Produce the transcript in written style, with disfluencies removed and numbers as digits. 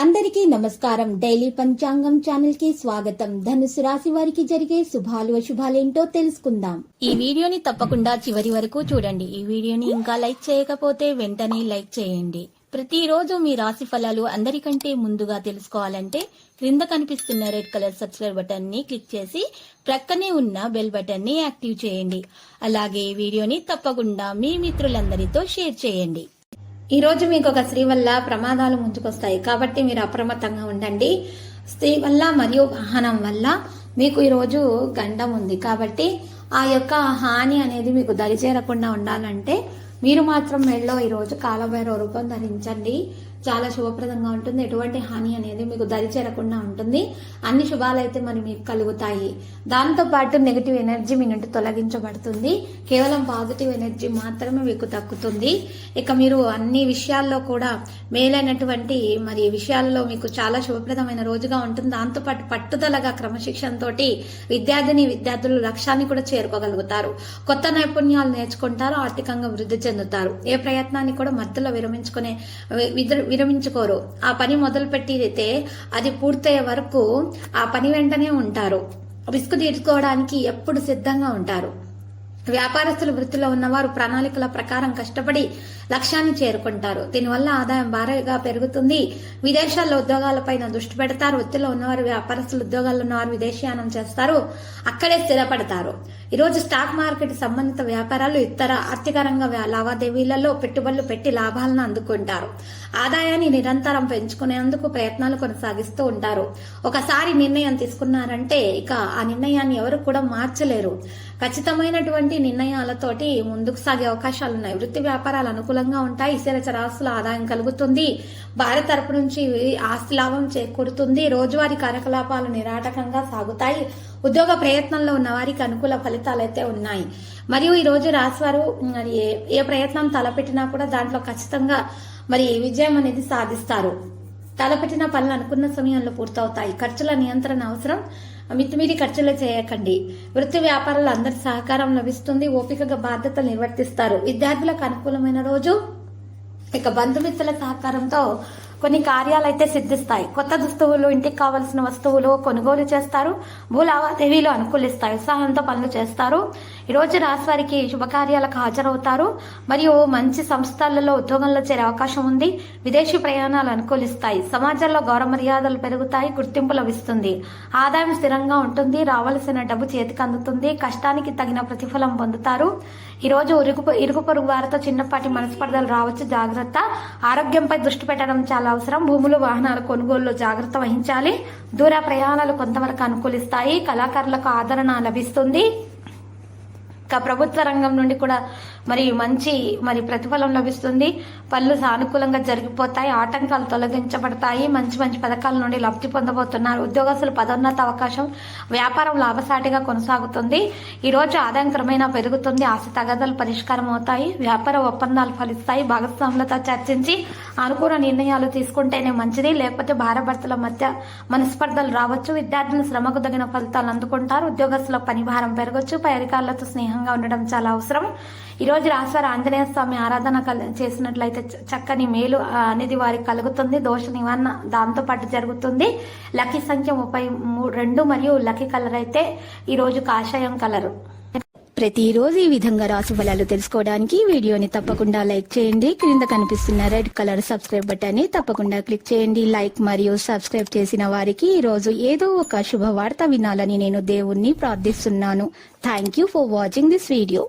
అందరికీ నమస్కారం. డైలీ పంచాంగం ఛానల్ కి స్వాగతం. ధనుసు రాశి వారికి జరిగే శుభాలు అశుభాలేంటో తెలుసుకుందాం. ఈ వీడియోని తప్పకుండా చివరి వరకు చూడండి. ఈ వీడియోని ఇంకా లైక్ చేయకపోతే వెంటనే లైక్ చేయండి. ప్రతిరోజు మీ రాశి ఫలాలు అందరికంటే ముందుగా తెలుసుకోవాలంటే క్రింద కనిపిస్తున్న రెడ్ కలర్ సబ్స్క్రైబ్ బటన్ ని క్లిక్ చేసి ప్రక్కనే ఉన్న బెల్ బటన్ ని యాక్టివ్ చేయండి. అలాగే ఈ వీడియోని తప్పకుండా మీ మిత్రులందరితో షేర్ చేయండి. ఈ రోజు మీకు ఒక స్త్రీ వల్ల ప్రమాదాలు ముంచుకొస్తాయి కాబట్టి మీరు అప్రమత్తంగా ఉండండి. స్త్రీ వల్ల మరియు వాహనం వల్ల మీకు ఈ రోజు గండం ఉంది కాబట్టి ఆ యొక్క హాని అనేది మీకు దరిచేరకుండా ఉండాలంటే మీరు మాత్రం మెడలో ఈ రోజు కాలభైరవ రూపం ధరించండి. చాలా శుభప్రదంగా ఉంటుంది. ఎటువంటి హాని అనేది మీకు దరిచేరకుండా ఉంటుంది. అన్ని శుభాలైతే మరి మీకు కలుగుతాయి. దాంతో పాటు నెగిటివ్ ఎనర్జీ మీ నుండి తొలగించబడుతుంది. కేవలం పాజిటివ్ ఎనర్జీ మాత్రమే మీకు దక్కుతుంది. ఇక మీరు అన్ని విషయాల్లో కూడా మేలైనటువంటి మరి విషయాల్లో మీకు చాలా శుభప్రదమైన రోజుగా ఉంటుంది. దాంతో పాటు పట్టుదలగా క్రమశిక్షణతో విద్యార్థులు లక్ష్యాన్ని కూడా చేరుకోగలుగుతారు. కొత్త నైపుణ్యాలు నేర్చుకుంటారు. ఆర్థికంగా వృద్ధి చెందుతారు. ఏ ప్రయత్నాన్ని కూడా మధ్యలో విరమించుకోరు. ఆ పని మొదలు పెట్టితే అది పూర్తయ్యే వరకు ఆ పని వెంటనే ఉంటారు. రిస్క్ తీసుకోవడానికి ఎప్పుడు సిద్ధంగా ఉంటారు. వ్యాపారస్తుల వృత్తిలో ఉన్నవారు ప్రణాళికల ప్రకారం కష్టపడి లక్ష్యాన్ని చేరుకుంటారు. దీనివల్ల ఆదాయం భారీగా పెరుగుతుంది. విదేశాల్లో ఉద్యోగాలపైన దృష్టి పెడతారు. వృత్తిలో ఉన్నవారు వ్యాపారస్తులు ఉద్యోగాల్లో ఉన్నవారు విదేశీయానం చేస్తారు. అక్కడే స్థిరపడతారు. ఈరోజు స్టాక్ మార్కెట్ సంబంధిత వ్యాపారాలు ఇతర ఆర్థిక రంగ లావాదేవీలలో పెట్టుబడులు పెట్టి లాభాలను అందుకుంటారు. ఆదాయాన్ని నిరంతరం పెంచుకునేందుకు ప్రయత్నాలు కొనసాగిస్తూ ఉంటారు. ఒకసారి నిర్ణయం తీసుకున్నారంటే ఇక ఆ నిర్ణయాన్ని ఎవరు కూడా మార్చలేరు. ఖచ్చితమైనటువంటి నిర్ణయాలతోటి ముందుకు సాగే అవకాశాలు ఉన్నాయి. వృత్తి వ్యాపారాలు అనుకూలంగా ఉంటాయి. స్థిరచర ఆస్తుల ఆదాయం కలుగుతుంది. భార్య తరపు నుంచి ఆస్తి లాభం చేకూరుతుంది. రోజువారీ కార్యకలాపాలు నిరాటకంగా సాగుతాయి. ఉద్యోగ ప్రయత్నంలో ఉన్న వారికి అనుకూల ఫలితాలు అయితే ఉన్నాయి. మరియు ఈ రోజు రాశివారు మరి ఏ ప్రయత్నం తలపెట్టినా కూడా దాంట్లో ఖచ్చితంగా మరి విజయం అనేది సాధిస్తారు. తలపెట్టిన పనులు అనుకున్న సమయంలో పూర్తవుతాయి. ఖర్చుల నియంత్రణ అవసరం. మితిమీరి ఖర్చులు చేయకండి. వృత్తి వ్యాపారాలు అందరి సహకారం లభిస్తుంది. ఓపికగా బాధ్యతలు నిర్వర్తిస్తారు. విద్యార్థులకు అనుకూలమైన రోజు. ఇక బంధుమిత్రుల సహకారంతో కొన్ని కార్యాలు అయితే సిద్ధిస్తాయి. కొత్త దుస్తువులు, ఇంటికి కావలసిన వస్తువులు కొనుగోలు చేస్తారు. భూ లావాదేవీలు అనుకూలిస్తాయి. ఉత్సాహంతో పనులు చేస్తారు. ఈ రోజు రాశి వారికి శుభకార్యాలకు హాజరవుతారు. మరియు మంచి సంస్థలలో ఉద్యోగంలో చేరే అవకాశం ఉంది. విదేశీ ప్రయాణాలు అనుకూలిస్తాయి. సమాజంలో గౌరవ మర్యాదలు పెరుగుతాయి. గుర్తింపు లభిస్తుంది. ఆదాయం స్థిరంగా ఉంటుంది. రావాల్సిన డబ్బు చేతికి అందుతుంది. కష్టానికి తగిన ప్రతిఫలం పొందుతారు. ఈ రోజు ఇరుగు పొరుగు వారితో చిన్నపాటి మనస్పర్ధలు రావచ్చు. జాగ్రత్త. ఆరోగ్యంపై దృష్టి పెట్టడం చాలా అవసరం. భూములు, వాహనాల కొనుగోలులో జాగ్రత్త వహించాలి. దూర ప్రయాణాలు కొంతవరకు అనుకూలిస్తాయి. కళాకారులకు ఆదరణ లభిస్తుంది. ఇక ప్రభుత్వ రంగం నుండి కూడా మంచి ప్రతిఫలం లభిస్తుంది. పనులు సానుకూలంగా జరిగిపోతాయి. ఆటంకాలు తొలగించబడతాయి. మంచి పథకాల నుండి లబ్ధి పొందబోతున్నారు. ఉద్యోగస్తులు పదోన్నత అవకాశం. వ్యాపారం లాభసాటిగా కొనసాగుతుంది. ఈ రోజు ఆదాయం క్రమేణా పెరుగుతుంది. ఆశ తగాదాలు పరిష్కారం అవుతాయి. వ్యాపార ఒప్పందాలు ఫలిస్తాయి. భాగస్వాములతో చర్చించి అనుకూల నిర్ణయాలు తీసుకుంటేనే మంచిది. లేకపోతే భార్యాభర్తల మధ్య మనస్పర్ధలు రావచ్చు. విద్యార్థులు శ్రమకు తగిన ఫలితాలు అందుకుంటారు. ఉద్యోగస్తుల పని భారం పెరగచ్చు. పై అధికారులతో స్నేహంగా ఉండడం చాలా అవసరం. ఈ రోజు రాశివారు ఆంజనేయ స్వామి ఆరాధన చేసినట్లయితే చక్కని మేలు అనేది వారికి కలుగుతుంది. దోష నివారణ దాంతో పాటు జరుగుతుంది. లక్కీ సంఖ్య 32 మరియు లక్కీ కలర్ అయితే ఈ రోజు కాషాయం కలర్. ప్రతిరోజు ఈ విధంగా రాశి ఫలాలు తెలుసుకోవడానికి వీడియోని తప్పకుండా లైక్ చేయండి. క్రింద కనిపిస్తున్న రెడ్ కలర్ సబ్స్క్రైబ్ బటన్ ని తప్పకుండా క్లిక్ చేయండి. లైక్ మరియు సబ్స్క్రైబ్ చేసిన వారికి ఈ రోజు ఏదో ఒక శుభవార్త వినాలని నేను దేవుణ్ణి ప్రార్థిస్తున్నాను. Thank you for watching this video.